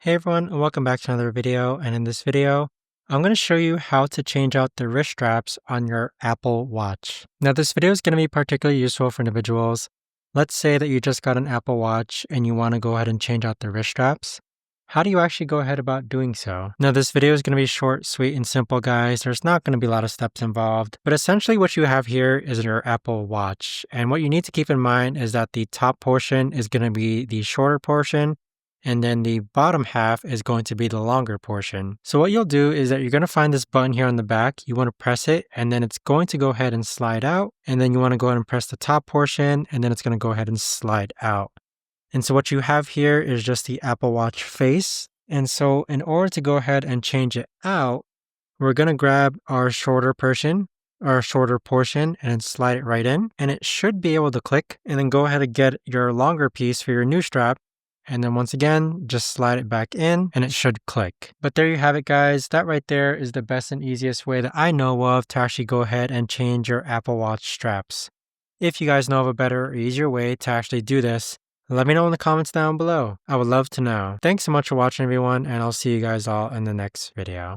Hey everyone, and welcome back to another video. And in this video, I'm going to show you how to change out the wrist straps on your Apple Watch. Now, this video is going to be particularly useful for individuals. Let's say that you just got an Apple Watch and you want to go ahead and change out the wrist straps. How do you actually go ahead about doing so? Now, this video is going to be short, sweet, and simple, guys. There's not going to be a lot of steps involved, but essentially what you have here is your Apple Watch. And what you need to keep in mind is that the top portion is going to be the shorter portion, and then the bottom half is going to be the longer portion. So what you'll do is that you're going to find this button here on the back. You want to press it, and then it's going to go ahead and slide out. And then you want to go ahead and press the top portion, and then it's going to go ahead and slide out. And so what you have here is just the Apple Watch face. And so in order to go ahead and change it out, we're going to grab our shorter portion, and slide it right in. And it should be able to click. And then go ahead and get your longer piece for your new strap. And then once again, just slide it back in and it should click. But there you have it, guys. That right there is the best and easiest way that I know of to actually go ahead and change your Apple Watch straps. If you guys know of a better or easier way to actually do this, let me know in the comments down below. I would love to know. Thanks so much for watching, everyone, and I'll see you guys all in the next video.